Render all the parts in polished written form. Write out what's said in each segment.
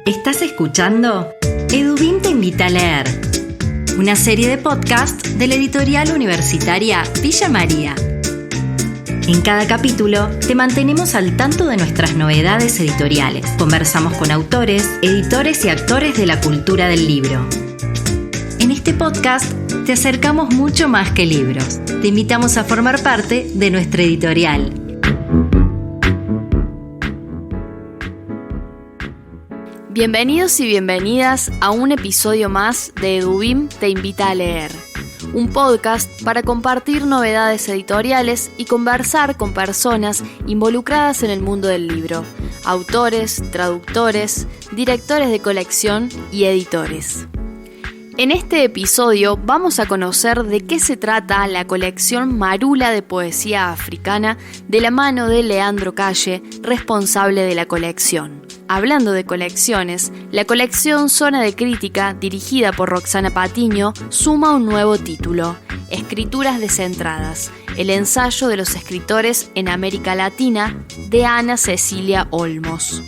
Estás escuchando EduBIM te invita a leer, una serie de podcast de la editorial universitaria Villa María. En cada capítulo te mantenemos al tanto de nuestras novedades editoriales. Conversamos con autores, editores y actores de la cultura del libro. En este podcast te acercamos mucho más que libros. Te invitamos a formar parte de nuestra editorial. Bienvenidos y bienvenidas a un episodio más de EduBIM te invita a leer, un podcast para compartir novedades editoriales y conversar con personas involucradas en el mundo del libro, autores, traductores, directores de colección y editores. En este episodio vamos a conocer de qué se trata la colección Marula de poesía africana de la mano de Leandro Calle, responsable de la colección. Hablando de colecciones, la colección Zona de Crítica, dirigida por Roxana Patiño, suma un nuevo título, Escrituras descentradas, el ensayo de los escritores en América Latina, de Ana Cecilia Olmos.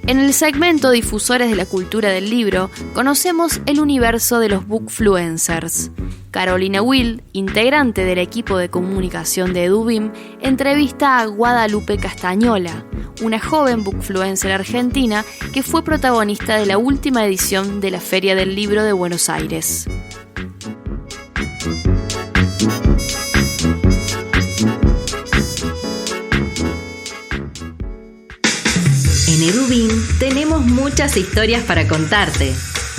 En el segmento Difusores de la Cultura del Libro, conocemos el universo de los bookfluencers. Carolina Will, integrante del equipo de comunicación de EduBIM, entrevista a Guadalupe Castañola, una joven bookfluencer argentina que fue protagonista de la última edición de la Feria del Libro de Buenos Aires. En EduBIM tenemos muchas historias para contarte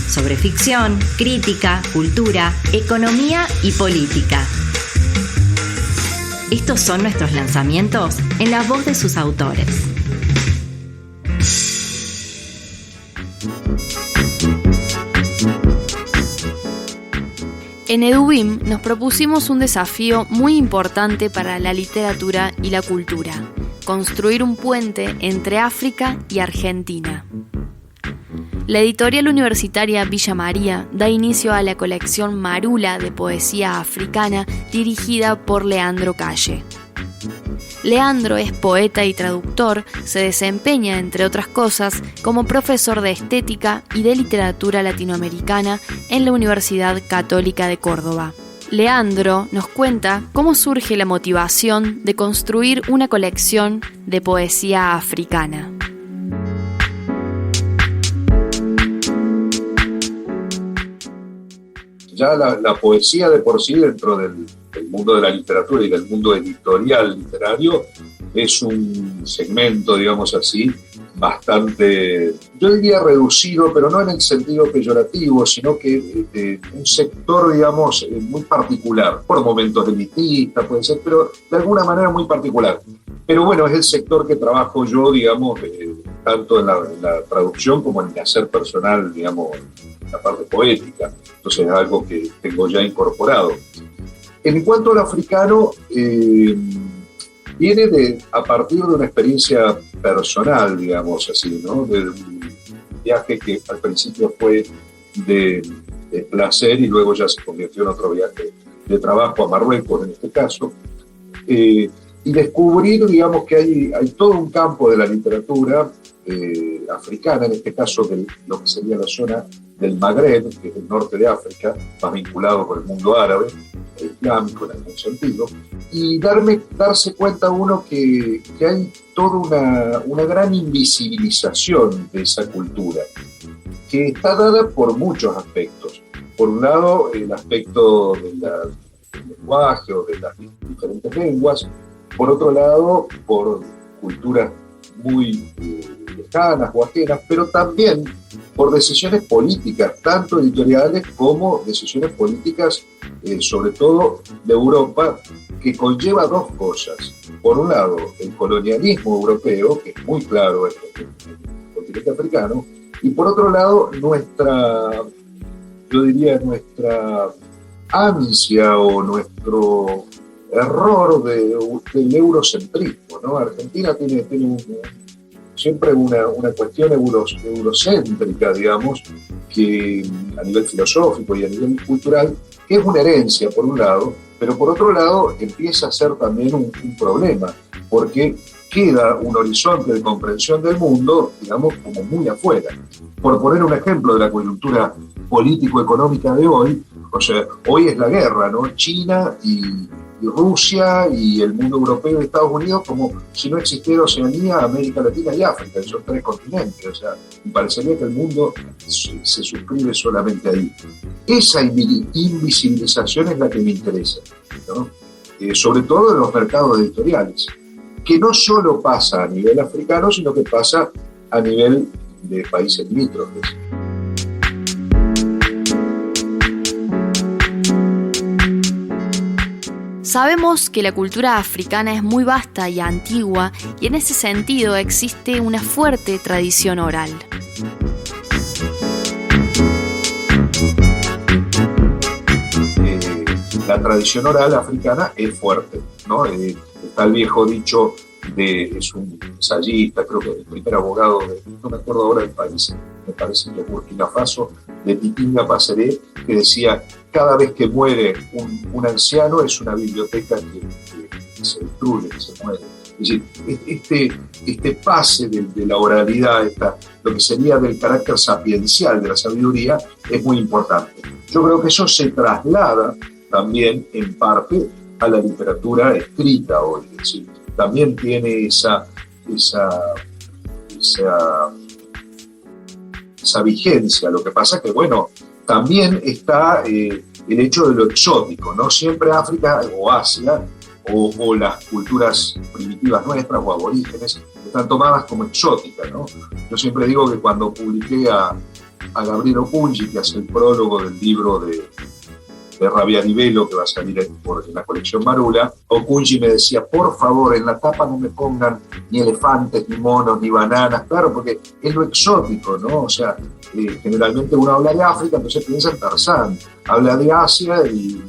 sobre ficción, crítica, cultura, economía y política. Estos son nuestros lanzamientos en la voz de sus autores. En EduBIM nos propusimos un desafío muy importante para la literatura y la cultura: construir un puente entre África y Argentina. La editorial universitaria Villa María da inicio a la colección Marula de poesía africana dirigida por Leandro Calle. Leandro es poeta y traductor, se desempeña, entre otras cosas, como profesor de estética y de literatura latinoamericana en la Universidad Católica de Córdoba. Leandro nos cuenta cómo surge la motivación de construir una colección de poesía africana. Ya la poesía de por sí dentro del mundo de la literatura y del mundo editorial literario es un segmento, digamos así, bastante, yo diría reducido, pero no en el sentido peyorativo, sino que un sector, digamos, muy particular, por momentos elitista puede ser, pero de alguna manera muy particular. Pero bueno, es el sector que trabajo yo, digamos, tanto en la traducción como en el hacer personal, digamos, la parte poética. Entonces es algo que tengo ya incorporado. En cuanto al africano, viene a partir de una experiencia personal, digamos así, ¿no? De un viaje que al principio fue de placer y luego ya se convirtió en otro viaje de trabajo a Marruecos, en este caso. Y descubrir, digamos, que hay todo un campo de la literatura africana, en este caso de lo que sería la zona del Magreb, que es el norte de África, más vinculado con el mundo árabe, islámico en algún sentido, y darse cuenta uno que hay toda una gran invisibilización de esa cultura, que está dada por muchos aspectos. Por un lado, el aspecto del lenguaje o de las diferentes lenguas; por otro lado, por culturas muy lejanas o ajenas, pero también por decisiones políticas, tanto editoriales como decisiones políticas, sobre todo de Europa, que conlleva dos cosas. Por un lado, el colonialismo europeo, que es muy claro en el continente africano, y por otro lado, nuestra ansia o nuestro error del eurocentrismo, ¿no? Argentina tiene siempre una cuestión eurocéntrica, digamos, que a nivel filosófico y a nivel cultural, que es una herencia, por un lado, pero por otro lado empieza a ser también un problema, porque queda un horizonte de comprensión del mundo, digamos, como muy afuera. Por poner un ejemplo de la coyuntura político-económica de hoy, o sea, hoy es la guerra, ¿no? China y Rusia y el mundo europeo y Estados Unidos, como si no existiera Oceanía, América Latina y África, esos 3 continentes. O sea, me parecería que el mundo se suscribe solamente ahí. Esa invisibilización es la que me interesa, ¿no? Sobre todo en los mercados editoriales, que no solo pasa a nivel africano, sino que pasa a nivel de países limítrofes. Sabemos que la cultura africana es muy vasta y antigua, y en ese sentido existe una fuerte tradición oral. La tradición oral africana es fuerte, ¿no? Está el viejo dicho es un ensayista, creo que el primer abogado, no me acuerdo ahora del país, me parece que es Burkina Faso, de Titinga Passeré, que decía: cada vez que muere un anciano es una biblioteca que se destruye, que se muere. Es decir, este pase de la oralidad, lo que sería del carácter sapiencial de la sabiduría, es muy importante. Yo creo que eso se traslada también en parte a la literatura escrita hoy, es decir, también tiene esa vigencia. Lo que pasa que, bueno, también está el hecho de lo exótico, ¿no? Siempre África o Asia o las culturas primitivas nuestras o aborígenes están tomadas como exóticas, ¿no? Yo siempre digo que cuando publiqué a Gabriel Opunji, que hace el prólogo del libro de Rabiarivelo, que va a salir en la colección Marula, Opunji me decía: por favor, en la tapa no me pongan ni elefantes, ni monos, ni bananas, claro, porque es lo exótico, ¿no? O sea, generalmente uno habla de África, entonces piensa en Tarzán, habla de Asia y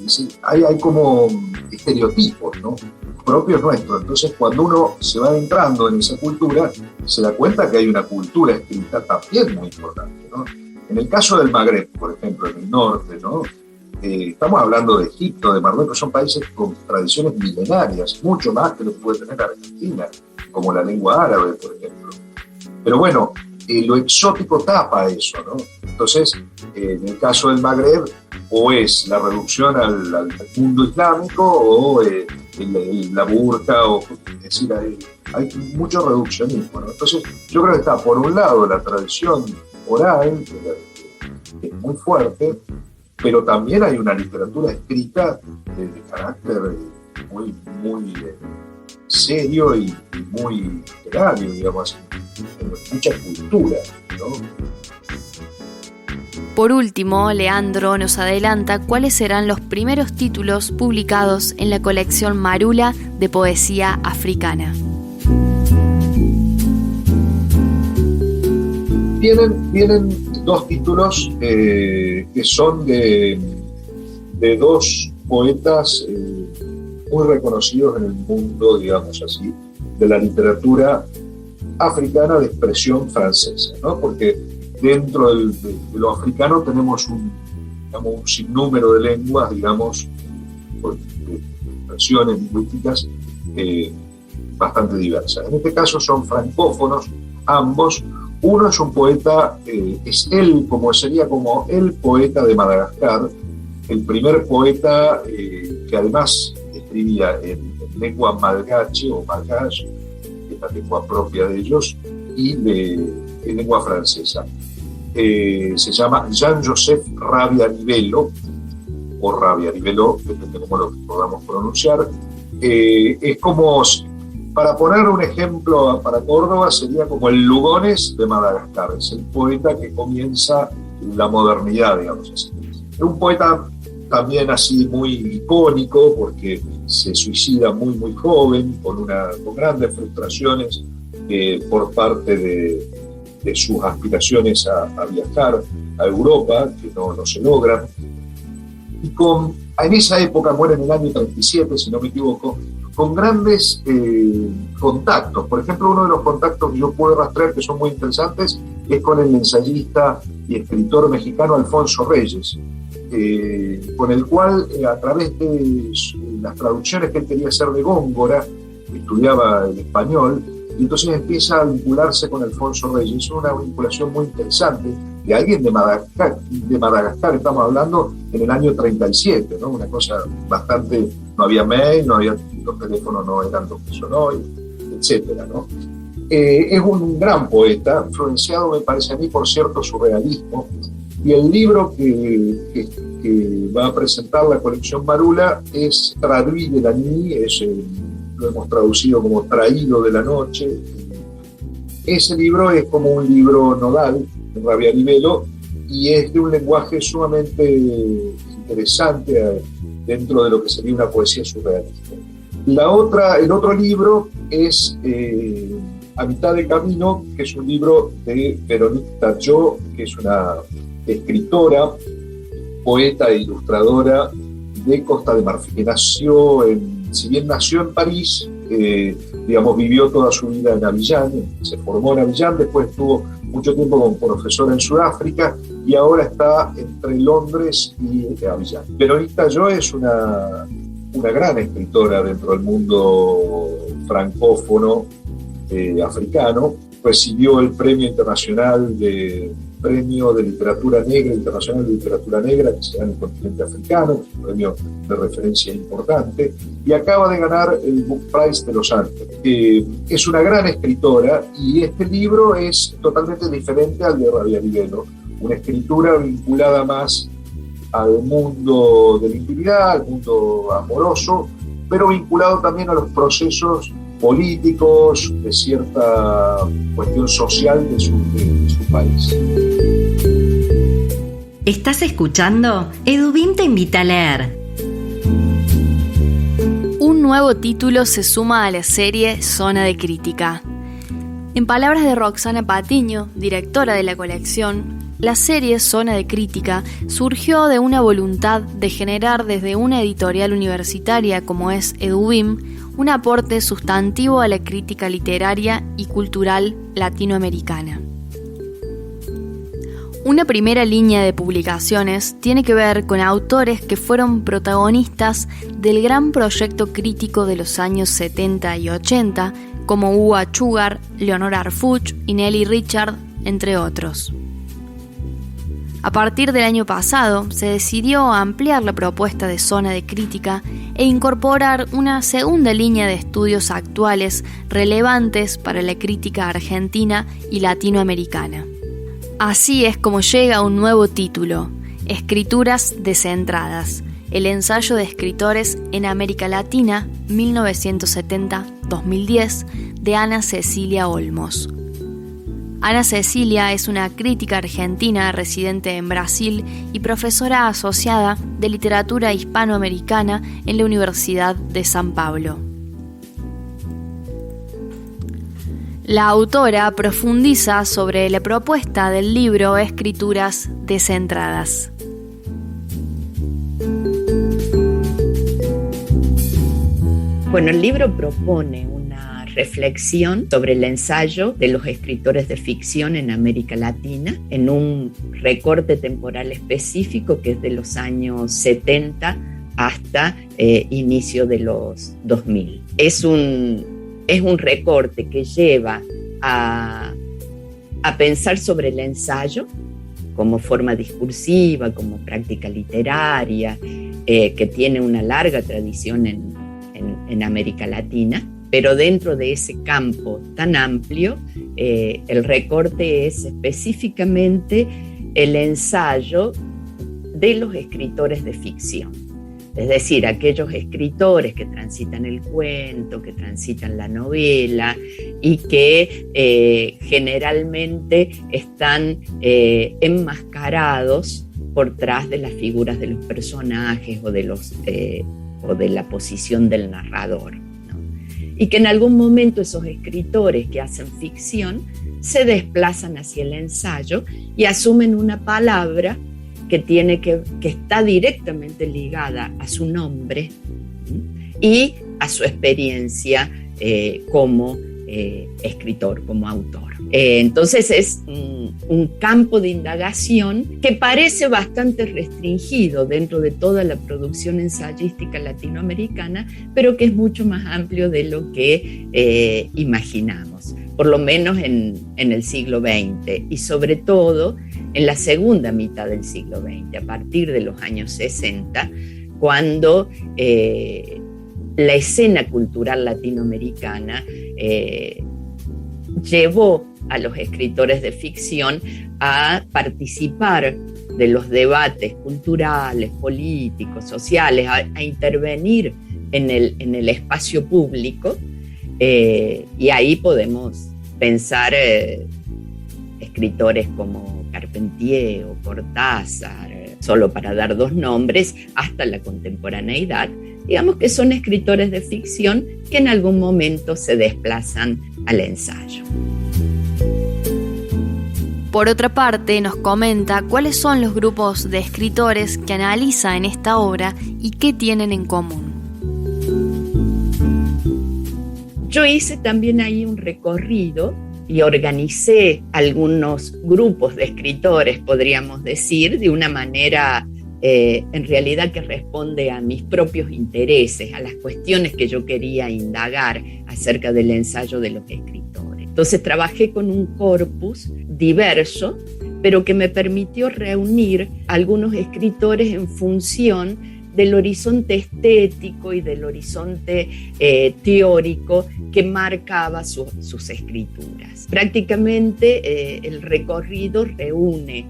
hay como estereotipos, ¿no?, propios nuestros. Entonces, cuando uno se va adentrando en esa cultura, se da cuenta que hay una cultura escrita también muy importante, ¿no? En el caso del Magreb, por ejemplo, en el norte, ¿no?, estamos hablando de Egipto, de Marruecos, son países con tradiciones milenarias, mucho más que lo que puede tener Argentina, como la lengua árabe, por ejemplo. Pero bueno, lo exótico tapa eso, ¿no? Entonces, en el caso del Magreb, o es la reducción al mundo islámico, o la burka, es decir, hay mucho reduccionismo, ¿no? Entonces, yo creo que está, por un lado, la tradición oral, que es muy fuerte, pero también hay una literatura escrita de carácter muy, muy serio y muy literario, digamos, mucha cultura, ¿no? Por último, Leandro nos adelanta cuáles serán los primeros títulos publicados en la colección Marula de poesía africana. Vienen 2 títulos que son de 2 poetas muy reconocidos en el mundo, digamos así, de la literatura africana de expresión francesa, ¿no? Porque dentro de lo africano tenemos un sinnúmero de lenguas, digamos, de expresiones lingüísticas bastante diversas. En este caso son francófonos ambos. Uno es un poeta, sería como el poeta de Madagascar, el primer poeta que además escribía en lengua malgache o malgache, que es la lengua propia de ellos, y en lengua francesa. Se llama Jean-Joseph Rabiarivelo, o Rabiarivelo, depende de cómo lo podamos pronunciar. Es como... Para poner un ejemplo para Córdoba, sería como el Lugones de Madagascar. Es el poeta que comienza la modernidad, digamos así. Es un poeta también así muy icónico, porque se suicida muy, muy joven, con grandes frustraciones por parte de sus aspiraciones a viajar a Europa, que no se logran. Y en esa época, muere en el año 37, si no me equivoco, con grandes contactos. Por ejemplo, uno de los contactos que yo puedo rastrear, que son muy interesantes, es con el ensayista y escritor mexicano Alfonso Reyes, con el cual, a través de las traducciones que él quería hacer de Góngora, estudiaba el español, y entonces empieza a vincularse con Alfonso Reyes. Es una vinculación muy interesante de alguien de Madagascar, estamos hablando en el año 37, ¿no? Una cosa bastante, no había mail, los teléfonos no eran lo que son hoy, etcétera, ¿no? Es un gran poeta, influenciado, me parece a mí, por cierto surrealismo, y el libro que va a presentar la colección Marula es Traduit de la Nuit, lo hemos traducido como Traído de la Noche. Ese libro es como un libro nodal de Rabiarivelo y es de un lenguaje sumamente interesante dentro de lo que sería una poesía surrealista. El otro libro es A mitad de camino, que es un libro de Véronique Tadjó, que es una escritora, poeta e ilustradora de Costa de Marfil, que si bien nació en París, vivió toda su vida en Abiyán, se formó en Abiyán, después estuvo mucho tiempo como profesora en Sudáfrica y ahora está entre Londres y Abiyán. Véronique Tadjó es una gran escritora dentro del mundo francófono africano. Recibió el Premio Internacional de Literatura Negra, Internacional de Literatura Negra, que se da en el continente africano, un premio de referencia importante, y acaba de ganar el Book Prize de Los Ángeles. Es una gran escritora y este libro es totalmente diferente al de Rabiarivelo, una escritura vinculada más al mundo de la intimidad, al mundo amoroso, pero vinculado también a los procesos políticos, de cierta cuestión social de su país. ¿Estás escuchando? EduBIM te invita a leer. Un nuevo título se suma a la serie Zona de Crítica. En palabras de Roxana Patiño, directora de la colección, la serie Zona de Crítica surgió de una voluntad de generar desde una editorial universitaria como es EduBIM un aporte sustantivo a la crítica literaria y cultural latinoamericana. Una primera línea de publicaciones tiene que ver con autores que fueron protagonistas del gran proyecto crítico de los años 70 y 80, como Hugo Achúcar, Leonor Arfuch y Nelly Richard, entre otros. A partir del año pasado, se decidió ampliar la propuesta de Zona de Crítica e incorporar una segunda línea de estudios actuales relevantes para la crítica argentina y latinoamericana. Así es como llega un nuevo título, Escrituras descentradas, el ensayo de escritores en América Latina 1970-2010 de Ana Cecilia Olmos. Ana Cecilia es una crítica argentina residente en Brasil y profesora asociada de literatura hispanoamericana en la Universidad de San Pablo. La autora profundiza sobre la propuesta del libro Escrituras descentradas. Bueno, el libro propone una reflexión sobre el ensayo de los escritores de ficción en América Latina en un recorte temporal específico que es de los años 70 hasta inicio de los 2000. Es un recorte que lleva a pensar sobre el ensayo como forma discursiva, como práctica literaria, que tiene una larga tradición en América Latina, pero dentro de ese campo tan amplio, el recorte es específicamente el ensayo de los escritores de ficción. Es decir, aquellos escritores que transitan el cuento, que transitan la novela y que generalmente están enmascarados por tras de las figuras de los personajes o de la posición del narrador, ¿no? Y que en algún momento esos escritores que hacen ficción se desplazan hacia el ensayo y asumen una palabra que está directamente ligada a su nombre y a su experiencia como escritor, como autor. Entonces es un campo de indagación que parece bastante restringido dentro de toda la producción ensayística latinoamericana, pero que es mucho más amplio de lo que imaginamos, por lo menos en el siglo XX y sobre todo en la segunda mitad del siglo XX, a partir de los años 60, cuando la escena cultural latinoamericana llevó a los escritores de ficción a participar de los debates culturales, políticos, sociales, a intervenir en el espacio público, y ahí podemos pensar escritores como Carpentier o Cortázar, solo para dar dos nombres, hasta la contemporaneidad. Digamos que son escritores de ficción que en algún momento se desplazan al ensayo. Por otra parte, nos comenta cuáles son los grupos de escritores que analiza en esta obra y qué tienen en común. Yo hice también ahí un recorrido y organicé algunos grupos de escritores, podríamos decir, de una manera en realidad que responde a mis propios intereses, a las cuestiones que yo quería indagar acerca del ensayo de los escritores. Entonces trabajé con un corpus diverso, pero que me permitió reunir algunos escritores en función del horizonte estético y del horizonte teórico que marcaba sus escrituras. Prácticamente el recorrido reúne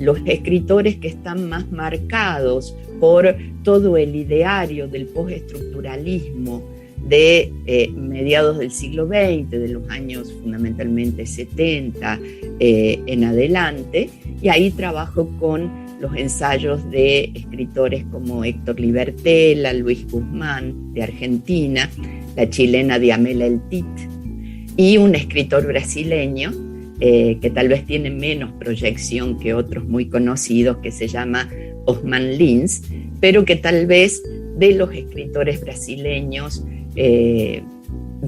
los escritores que están más marcados por todo el ideario del postestructuralismo de mediados del siglo XX, de los años fundamentalmente 70 en adelante, y ahí trabajo con los ensayos de escritores como Héctor Libertela, Luis Guzmán de Argentina, la chilena Diamela Eltit, y un escritor brasileño que tal vez tiene menos proyección que otros muy conocidos, que se llama Osman Lins, pero que tal vez de los escritores brasileños, de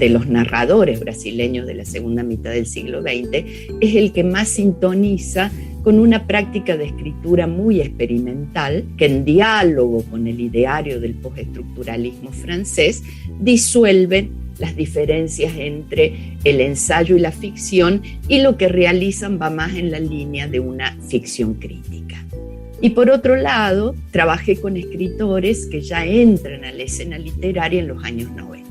los narradores brasileños de la segunda mitad del siglo XX, es el que más sintoniza con una práctica de escritura muy experimental que, en diálogo con el ideario del postestructuralismo francés, disuelve las diferencias entre el ensayo y la ficción, y lo que realizan va más en la línea de una ficción crítica. Y por otro lado, trabajé con escritores que ya entran a la escena literaria en los años 90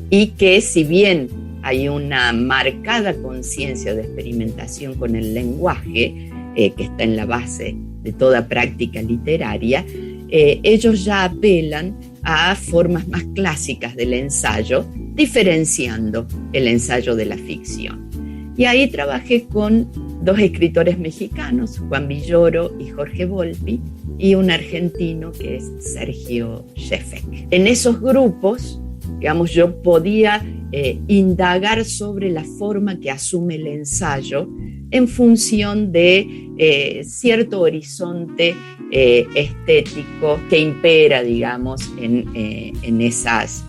y que, si bien hay una marcada conciencia de experimentación con el lenguaje, que está en la base de toda práctica literaria, ellos ya apelan a formas más clásicas del ensayo, diferenciando el ensayo de la ficción. Y ahí trabajé con dos escritores mexicanos, Juan Villoro y Jorge Volpi, y un argentino que es Sergio Shefek. En esos grupos, digamos, yo podía indagar sobre la forma que asume el ensayo en función de cierto horizonte estético que impera, digamos, en esas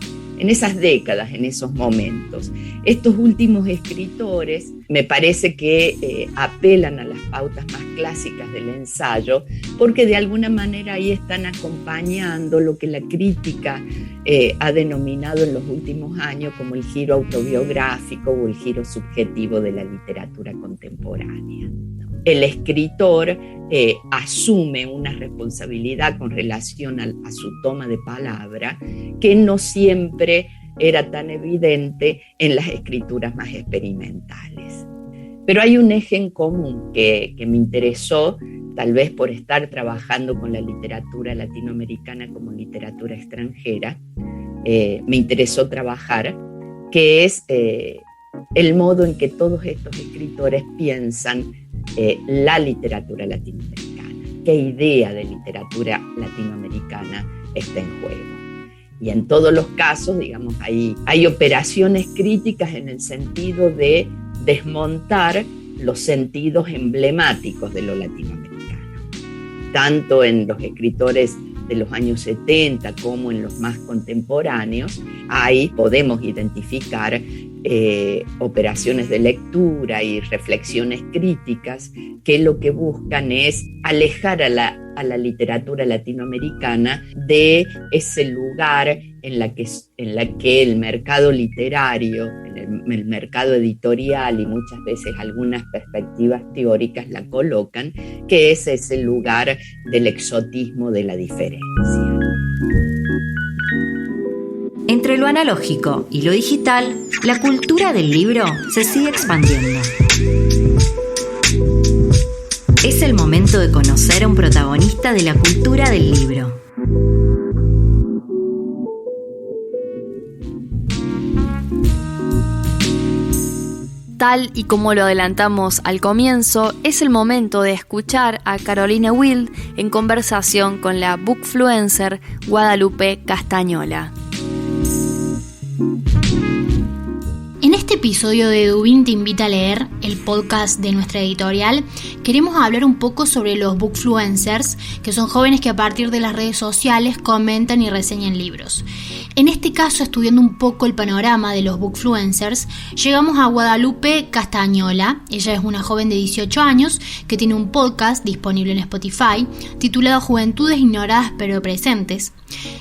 décadas, en esos momentos. Estos últimos escritores me parece que apelan a las pautas más clásicas del ensayo, porque de alguna manera ahí están acompañando lo que la crítica ha denominado en los últimos años como el giro autobiográfico o el giro subjetivo de la literatura contemporánea. El escritor asume una responsabilidad con relación a su toma de palabra que no siempre era tan evidente en las escrituras más experimentales. Pero hay un eje en común que me interesó, tal vez por estar trabajando con la literatura latinoamericana como literatura extranjera, me interesó trabajar, que es el modo en que todos estos escritores piensan la literatura latinoamericana, qué idea de literatura latinoamericana está en juego. Y en todos los casos, digamos, hay operaciones críticas en el sentido de desmontar los sentidos emblemáticos de lo latinoamericano, tanto en los escritores de los años 70 como en los más contemporáneos. Ahí podemos identificar operaciones de lectura y reflexiones críticas que lo que buscan es alejar a la literatura latinoamericana de ese lugar en la que el mercado literario, el mercado editorial y muchas veces algunas perspectivas teóricas la colocan, que es ese lugar del exotismo, de la diferencia. Entre lo analógico y lo digital, la cultura del libro se sigue expandiendo. Es el momento de conocer a un protagonista de la cultura del libro. Tal y como lo adelantamos al comienzo, es el momento de escuchar a Caroline Wild en conversación con la bookfluencer Guadalupe Castañola. En este episodio de Edubim te invita a leer, el podcast de nuestra editorial, queremos hablar un poco sobre los bookfluencers, que son jóvenes que a partir de las redes sociales comentan y reseñan libros. En este caso, estudiando un poco el panorama de los bookfluencers, llegamos a Guadalupe Castañola. Ella es una joven de 18 años que tiene un podcast disponible en Spotify titulado Juventudes Ignoradas pero Presentes.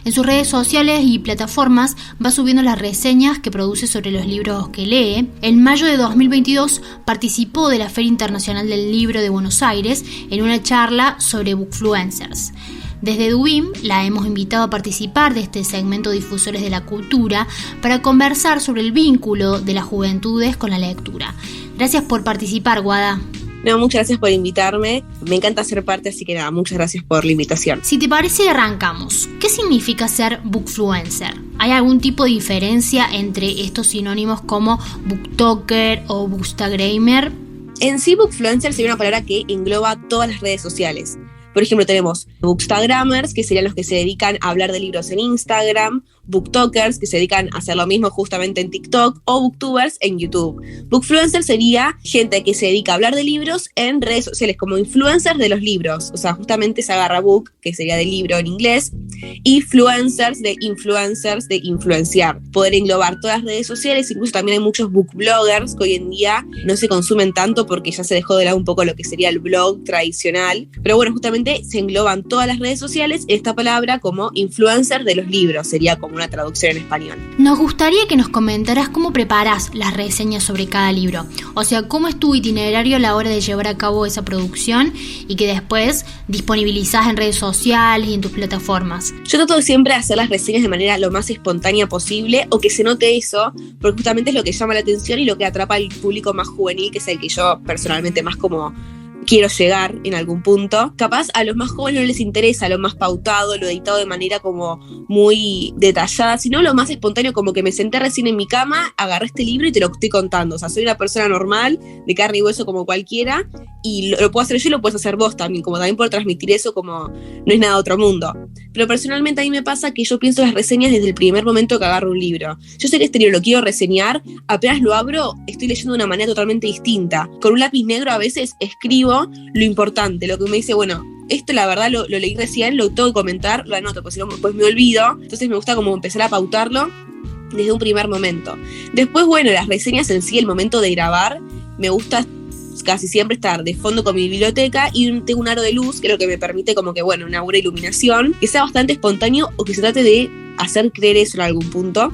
En sus redes sociales y plataformas va subiendo las reseñas que produce sobre los libros que lee. En mayo de 2022 participó de la Feria Internacional del Libro de Buenos Aires en una charla sobre bookfluencers. Desde Edubim la hemos invitado a participar de este segmento Difusores de la Cultura para conversar sobre el vínculo de las juventudes con la lectura. Gracias por participar, Guada. No, muchas gracias por invitarme. Me encanta ser parte, así que nada, muchas gracias por la invitación. Si te parece, arrancamos. ¿Qué significa ser bookfluencer? ¿Hay algún tipo de diferencia entre estos sinónimos como booktoker o bookstagrammer? En sí, bookfluencer sería una palabra que engloba todas las redes sociales. Por ejemplo, tenemos bookstagrammers, que serían los que se dedican a hablar de libros en Instagram, booktokers, que se dedican a hacer lo mismo justamente en TikTok, o booktubers en YouTube. Bookfluencer sería gente que se dedica a hablar de libros en redes sociales, como influencers de los libros. O sea, justamente se agarra book, que sería de libro en inglés, y influencers de influenciar. Poder englobar todas las redes sociales, incluso también hay muchos bookbloggers que hoy en día no se consumen tanto porque ya se dejó de lado un poco lo que sería el blog tradicional. Pero bueno, justamente se engloban todas las redes sociales en esta palabra como influencer de los libros, sería como una traducción en español. Nos gustaría que nos comentaras cómo preparas las reseñas sobre cada libro, o sea, cómo es tu itinerario a la hora de llevar a cabo esa producción y que después disponibilizás en redes sociales y en tus plataformas. Yo trato siempre de hacer las reseñas de manera lo más espontánea posible, o que se note eso, porque justamente es lo que llama la atención y lo que atrapa al público más juvenil, que es el que yo personalmente más como quiero llegar en algún punto. Capaz a los más jóvenes no les interesa lo más pautado, lo editado de manera como muy detallada, sino lo más espontáneo, como que me senté recién en mi cama, agarré este libro y te lo estoy contando. O sea, soy una persona normal, de carne y hueso como cualquiera, y lo puedo hacer yo y lo puedes hacer vos también, como también puedo transmitir eso como no es nada de otro mundo. Pero personalmente a mí me pasa que yo pienso las reseñas desde el primer momento que agarro un libro. Yo sé que este libro lo quiero reseñar, apenas lo abro, estoy leyendo de una manera totalmente distinta. Con un lápiz negro a veces escribo lo importante, lo que me dice, bueno, esto la verdad lo leí recién, lo tengo que comentar, lo anoto, porque si no después me olvido. Entonces me gusta como empezar a pautarlo desde un primer momento. Después, bueno, las reseñas en sí, el momento de grabar, me gusta casi siempre estar de fondo con mi biblioteca y tengo un aro de luz, que es lo que me permite como que, bueno, una buena iluminación, que sea bastante espontáneo o que se trate de hacer creer eso en algún punto.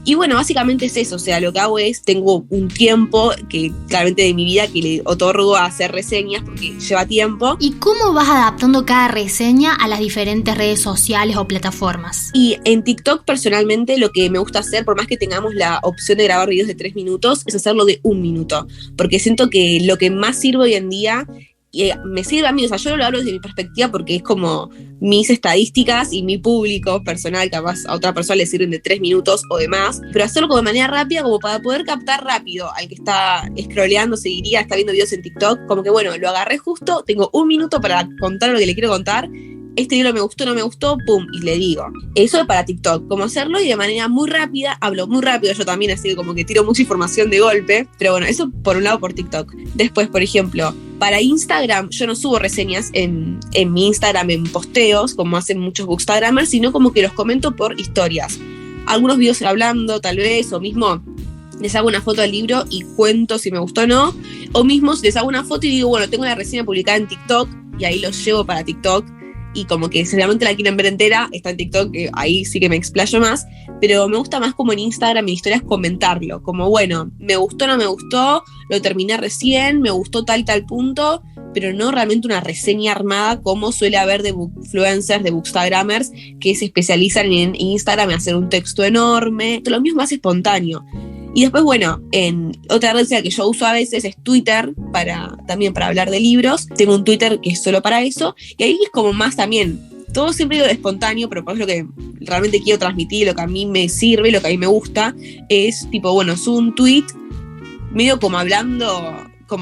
Y bueno, básicamente es eso, o sea, lo que hago es, tengo un tiempo que claramente de mi vida que le otorgo a hacer reseñas porque lleva tiempo. ¿Y cómo vas adaptando cada reseña a las diferentes redes sociales o plataformas? Y en TikTok personalmente lo que me gusta hacer, por más que tengamos la opción de grabar videos de 3 minutos, es hacerlo de 1 minuto, porque siento que lo que más sirve hoy en día, y me sirve a mí, o sea, yo lo hablo desde mi perspectiva porque es como mis estadísticas y mi público personal, capaz a otra persona le sirven de 3 minutos o de más, pero hacerlo como de manera rápida, como para poder captar rápido al que está scrolleando, seguiría, está viendo videos en TikTok, como que bueno, lo agarré justo, tengo 1 minuto para contar lo que le quiero contar, este libro me gustó, no me gustó, pum, y le digo. Eso es para TikTok, como hacerlo y de manera muy rápida, hablo muy rápido yo también, así que como que tiro mucha información de golpe, pero bueno, eso por un lado por TikTok. Después, por ejemplo, para Instagram, yo no subo reseñas en mi Instagram en posteos, como hacen muchos bookstagrammers, sino como que los comento por historias. Algunos videos hablando, tal vez, o mismo les hago una foto al libro y cuento si me gustó o no, o mismo les hago una foto y digo, bueno, tengo una reseña publicada en TikTok y ahí los llevo para TikTok, y como que si realmente la quieren ver entera, está en TikTok, que ahí sí que me explayo más, pero me gusta más como en Instagram, en historias, comentarlo, como bueno, me gustó o no me gustó, lo terminé recién, me gustó tal punto, pero no realmente una reseña armada como suele haber de bookfluencers, de bookstagrammers, que se especializan en Instagram en hacer un texto enorme. Lo mío es más espontáneo. Y después, bueno, en otra red social que yo uso a veces es Twitter, también para hablar de libros. Tengo un Twitter que es solo para eso, y ahí es como más también, todo siempre digo espontáneo, pero por eso lo que realmente quiero transmitir, lo que a mí me sirve, lo que a mí me gusta, es tipo, bueno, subo un tweet medio como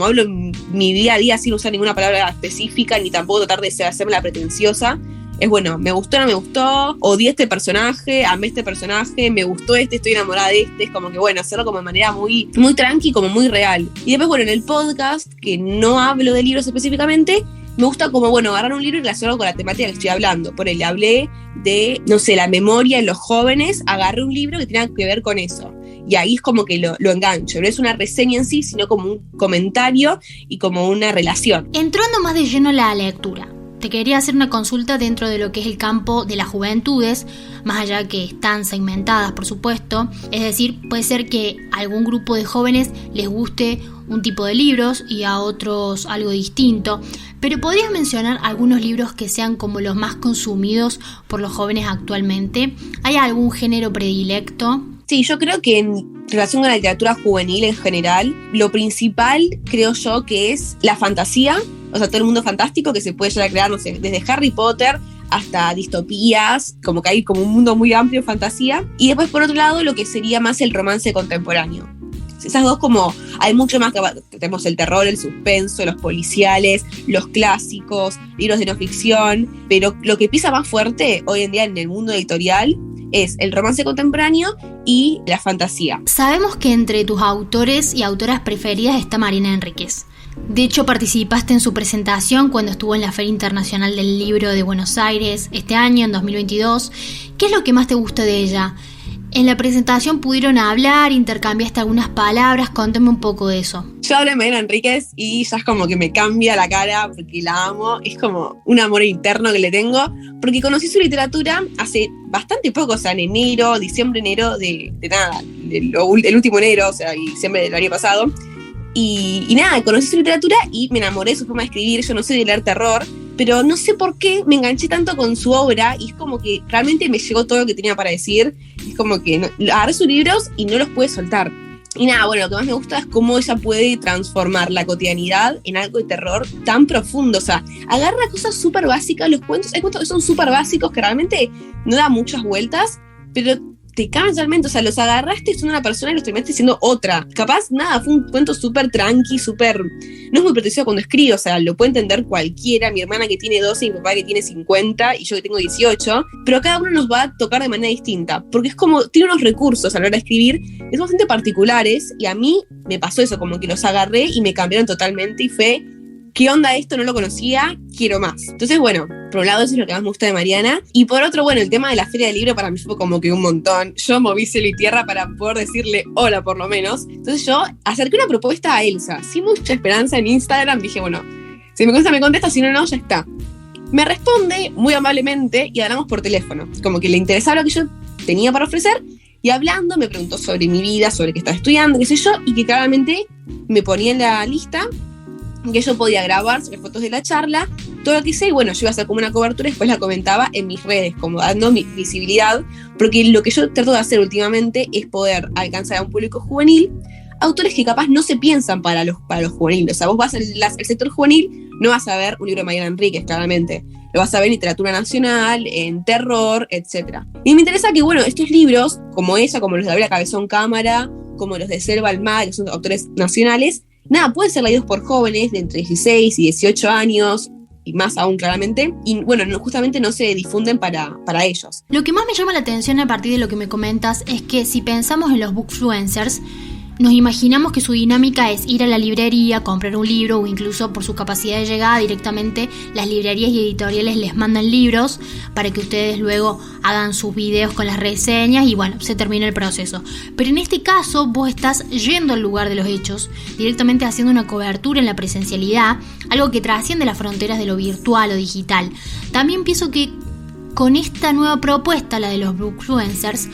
hablo en mi día a día sin usar ninguna palabra específica, ni tampoco tratar de hacerme la pretenciosa. Es bueno, me gustó o no me gustó, odié este personaje, amé este personaje, me gustó estoy enamorada de es como que bueno, hacerlo como de manera muy, muy tranqui, como muy real. Y después, bueno, en el podcast, que no hablo de libros específicamente, me gusta como, bueno, agarrar un libro y relacionarlo con la temática que estoy hablando. Por él hablé de, no sé, la memoria en los jóvenes, agarré un libro que tenía que ver con eso. Y ahí es como que lo engancho. No es una reseña en sí, sino como un comentario y como una relación. Entrando más de lleno a la lectura, te quería hacer una consulta dentro de lo que es el campo de las juventudes, más allá que están segmentadas, por supuesto. Es decir, puede ser que a algún grupo de jóvenes les guste un tipo de libros y a otros algo distinto. Pero ¿podrías mencionar algunos libros que sean como los más consumidos por los jóvenes actualmente? ¿Hay algún género predilecto? Sí, yo creo que en relación con la literatura juvenil en general, lo principal creo yo que es la fantasía, o sea, todo el mundo fantástico que se puede llegar a crear, no sé, desde Harry Potter hasta distopías, como que hay como un mundo muy amplio de fantasía. Y después, por otro lado, lo que sería más el romance contemporáneo. Esas dos, como hay mucho más, que tenemos el terror, el suspenso, los policiales, los clásicos, libros de no ficción, pero lo que pisa más fuerte hoy en día en el mundo editorial es el romance contemporáneo y la fantasía. Sabemos que entre tus autores y autoras preferidas está Mariana Enríquez. De hecho, participaste en su presentación cuando estuvo en la Feria Internacional del Libro de Buenos Aires este año, en 2022. ¿Qué es lo que más te gusta de ella? En la presentación pudieron hablar, intercambiaste algunas palabras, contame un poco de eso. Yo hablo de Mariana Enríquez y ya es como que me cambia la cara porque la amo, es como un amor interno que le tengo, porque conocí su literatura hace bastante poco, o sea, en enero el último enero, o sea, diciembre del año pasado. Y nada, conocí su literatura y me enamoré de su forma de escribir. Yo no sé de leer terror, pero no sé por qué me enganché tanto con su obra y es como que realmente me llegó todo lo que tenía para decir. Es como que agarré sus libros y no los pude soltar. Y nada, bueno, lo que más me gusta es cómo ella puede transformar la cotidianidad en algo de terror tan profundo. O sea, agarra cosas súper básicas, hay cuentos que son súper básicos que realmente no dan muchas vueltas, pero te cambian totalmente, o sea, los agarraste, son una persona y los terminaste siendo otra. Capaz, nada, fue un cuento súper tranqui, no es muy pretencioso cuando escribe, o sea, lo puede entender cualquiera, mi hermana que tiene 12, mi papá que tiene 50 y yo que tengo 18, pero cada uno nos va a tocar de manera distinta, porque es como, tiene unos recursos a la hora de escribir, que son bastante particulares, y a mí me pasó eso, como que los agarré y me cambiaron totalmente y fue, ¿qué onda esto? No lo conocía, quiero más. Entonces, bueno, por un lado eso es lo que más me gusta de Mariana. Y por otro, bueno, el tema de la Feria del Libro para mí fue como que un montón. Yo moví cielo y tierra para poder decirle hola, por lo menos. Entonces yo acerqué una propuesta a Elsa, sin mucha esperanza en Instagram. Dije, bueno, si me contesta, si no, ya está. Me responde muy amablemente y hablamos por teléfono. Como que le interesaba lo que yo tenía para ofrecer. Y hablando, me preguntó sobre mi vida, sobre qué estaba estudiando, qué sé yo, y que claramente me ponía en la lista que yo podía grabar sobre fotos de la charla, todo lo que hice, y bueno, yo iba a hacer como una cobertura y después la comentaba en mis redes, como dando mi visibilidad, porque lo que yo trato de hacer últimamente es poder alcanzar a un público juvenil, autores que capaz no se piensan para los juveniles. O sea, vos vas al sector juvenil, no vas a ver un libro de Mariana Enríquez, claramente. Lo vas a ver en literatura nacional, en terror, etc. Y me interesa que, bueno, estos libros, como ella, como los de Gabriela Cabezón Cámara, como los de Selva Almada, que son autores nacionales, nada, pueden ser leídos por jóvenes de entre 16 y 18 años, y más aún claramente, y bueno, justamente no se difunden para ellos. Lo que más me llama la atención a partir de lo que me comentas es que si pensamos en los bookfluencers, Nos imaginamos que su dinámica es ir a la librería, comprar un libro o incluso por su capacidad de llegada directamente las librerías y editoriales les mandan libros para que ustedes luego hagan sus videos con las reseñas y bueno, se termina el proceso. Pero en este caso vos estás yendo al lugar de los hechos, directamente haciendo una cobertura en la presencialidad, algo que trasciende las fronteras de lo virtual o digital. También pienso que con esta nueva propuesta, la de los bookfluencers,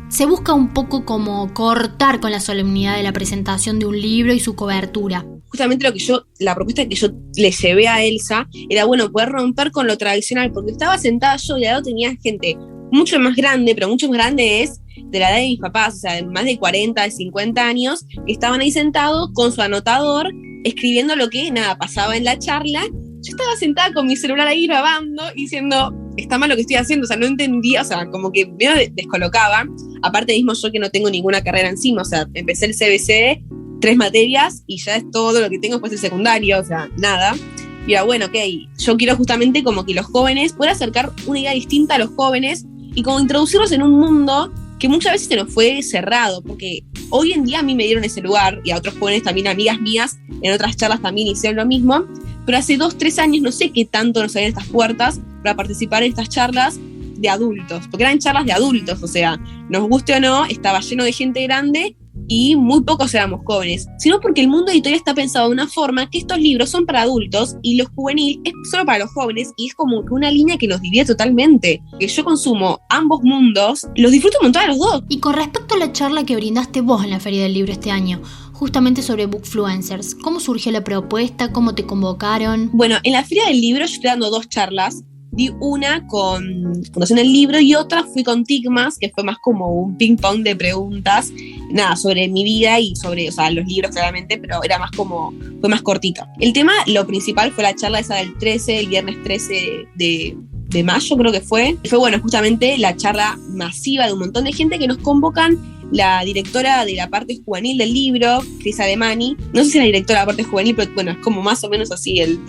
se busca un poco como cortar con la solemnidad de la presentación de un libro y su cobertura. Justamente la propuesta que yo le llevé a Elsa era, bueno, poder romper con lo tradicional, porque estaba sentada yo y al lado tenía gente mucho más grande, pero mucho más grande es de la edad de mis papás, o sea, de más de 40, de 50 años, que estaban ahí sentados con su anotador, escribiendo lo que, pasaba en la charla. Yo estaba sentada con mi celular ahí grabando y diciendo, está mal lo que estoy haciendo, o sea, no entendía, o sea, como que me descolocaba. Aparte mismo yo que no tengo ninguna carrera encima, o sea, empecé el CBC, 3 materias y ya es todo lo que tengo después del secundario, o sea, nada. Y era bueno, ok, yo quiero justamente como que los jóvenes, poder acercar una idea distinta a los jóvenes y como introducirlos en un mundo que muchas veces se nos fue cerrado, porque hoy en día a mí me dieron ese lugar y a otros jóvenes también, amigas mías, en otras charlas también hicieron lo mismo, pero hace 2-3 años no sé qué tanto nos abrían estas puertas para participar en estas charlas de adultos, porque eran charlas de adultos, o sea, nos guste o no, estaba lleno de gente grande y muy pocos éramos jóvenes, sino porque el mundo editorial está pensado de una forma que estos libros son para adultos y lo juvenil es solo para los jóvenes y es como que una línea que nos divide totalmente, que yo consumo ambos mundos, los disfruto un montón a los dos. Y con respecto a la charla que brindaste vos en la Feria del Libro este año, justamente sobre bookfluencers, ¿cómo surgió la propuesta? ¿Cómo te convocaron? Bueno, en la Feria del Libro yo estoy dando 2 charlas. Di una con Fundación del Libro y otra fui con Tigmas, que fue más como un ping pong de preguntas, sobre mi vida y sobre, o sea, los libros claramente, pero era más como, fue más cortito. El tema, lo principal fue la charla esa del 13, el viernes 13 de mayo creo que fue. Y fue, bueno, justamente la charla masiva de un montón de gente que nos convocan. La directora de la parte juvenil del libro, Cris Ademani, no sé si es la directora de la parte juvenil, pero bueno, es como más o menos así el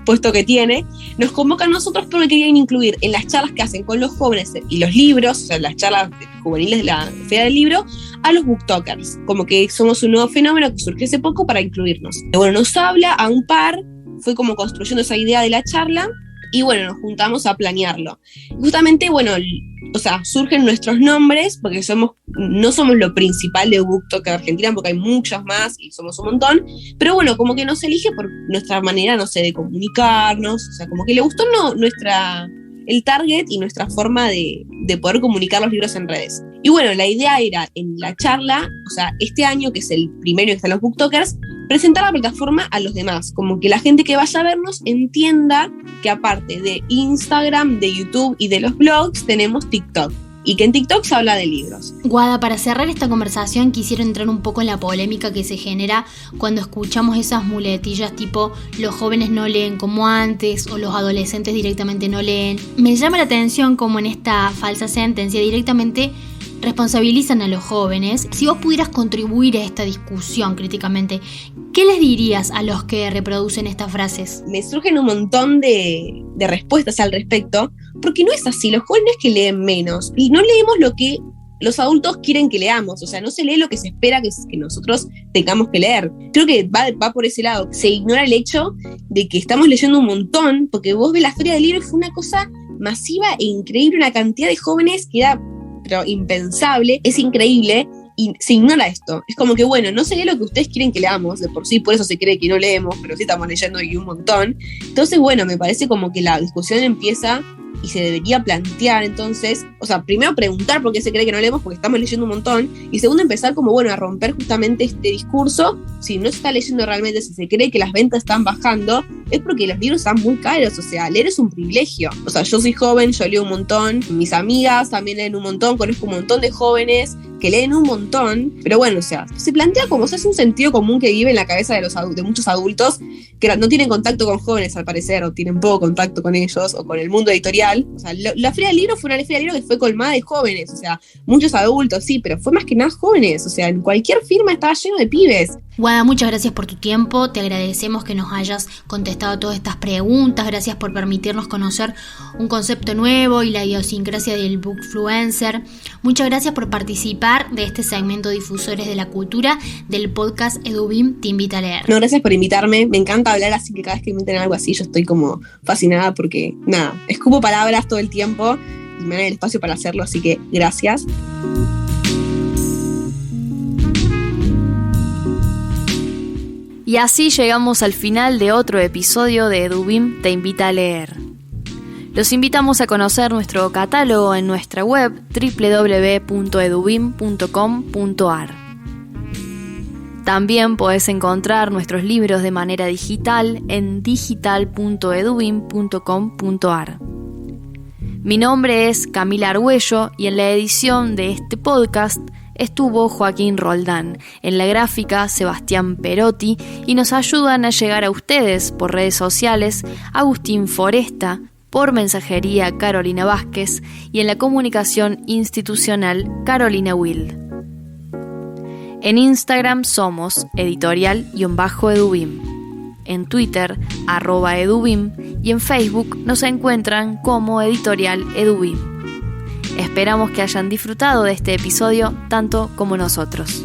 puesto que tiene, nos convocan a nosotros porque querían incluir en las charlas que hacen con los jóvenes y los libros, o sea, las charlas juveniles de la Feria del Libro, a los booktokers, como que somos un nuevo fenómeno que surgió hace poco para incluirnos. Bueno, nos habla a un par, fue como construyendo esa idea de la charla, y bueno, nos juntamos a planearlo. Justamente, bueno, o sea, surgen nuestros nombres, porque no somos lo principal de BookToker Argentina, porque hay muchos más y somos un montón, pero bueno, como que nos elige por nuestra manera, no sé, de comunicarnos, o sea, como que le gustó el target y nuestra forma de poder comunicar los libros en redes. Y bueno, la idea era en la charla, o sea, este año, que es el primero que están los booktokers, presentar la plataforma a los demás, como que la gente que vaya a vernos entienda que aparte de Instagram, de YouTube y de los blogs, tenemos TikTok. Y que en TikTok se habla de libros. Guada, para cerrar esta conversación quisiera entrar un poco en la polémica que se genera cuando escuchamos esas muletillas tipo los jóvenes no leen como antes o los adolescentes directamente no leen. Me llama la atención como en esta falsa sentencia directamente responsabilizan a los jóvenes. Si vos pudieras contribuir a esta discusión críticamente, ¿qué les dirías a los que reproducen estas frases? Me surgen un montón de respuestas al respecto, porque no es así. Los jóvenes que leen menos y no leemos lo que los adultos quieren que leamos, o sea, no se lee lo que se espera que nosotros tengamos que leer. Creo que va por ese lado. Se ignora el hecho de que estamos leyendo un montón, porque vos ves la Feria del Libro y fue una cosa masiva e increíble, una cantidad de jóvenes que era pero impensable, es increíble y se ignora esto. Es como que, bueno, no se lee lo que ustedes quieren que leamos, de por sí, por eso se cree que no leemos, pero sí estamos leyendo y un montón. Entonces, bueno, me parece como que la discusión empieza y se debería plantear, entonces, o sea, primero preguntar por qué se cree que no leemos, porque estamos leyendo un montón, y segundo empezar como, bueno, a romper justamente este discurso. Si no se está leyendo realmente, si se cree que las ventas están bajando, es porque los libros están muy caros, o sea, leer es un privilegio. O sea, yo soy joven, yo leo un montón, mis amigas también leen un montón, conozco un montón de jóvenes que leen un montón, pero bueno, o sea, se plantea como, o sea, es un sentido común que vive en la cabeza de muchos adultos que no tienen contacto con jóvenes al parecer, o tienen poco contacto con ellos, o con el mundo editorial, editorial. O sea, la Feria del Libro fue una feria del libro que fue colmada de jóvenes, o sea, muchos adultos, sí, pero fue más que nada jóvenes. O sea, en cualquier firma estaba lleno de pibes. Guada, muchas gracias por tu tiempo, te agradecemos que nos hayas contestado todas estas preguntas, gracias por permitirnos conocer un concepto nuevo y la idiosincrasia del bookfluencer. Muchas gracias por participar de este segmento Difusores de la Cultura del podcast EduBIM Te Invita a Leer. No, gracias por invitarme, me encanta hablar, así que cada vez que me inviten algo así yo estoy como fascinada porque, nada, escupo palabras todo el tiempo y me dan el espacio para hacerlo, así que gracias. Y así llegamos al final de otro episodio de EduBIM Te Invita a Leer. Los invitamos a conocer nuestro catálogo en nuestra web www.edubim.com.ar. También podés encontrar nuestros libros de manera digital en digital.edubim.com.ar. Mi nombre es Camila Argüello y en la edición de este podcast estuvo Joaquín Roldán, en la gráfica Sebastián Perotti y nos ayudan a llegar a ustedes por redes sociales Agustín Foresta, por mensajería Carolina Vázquez y en la comunicación institucional Carolina Wild. En Instagram somos editorial_edubim, en Twitter @edubim y en Facebook nos encuentran como Editorial EduBIM. Esperamos que hayan disfrutado de este episodio tanto como nosotros.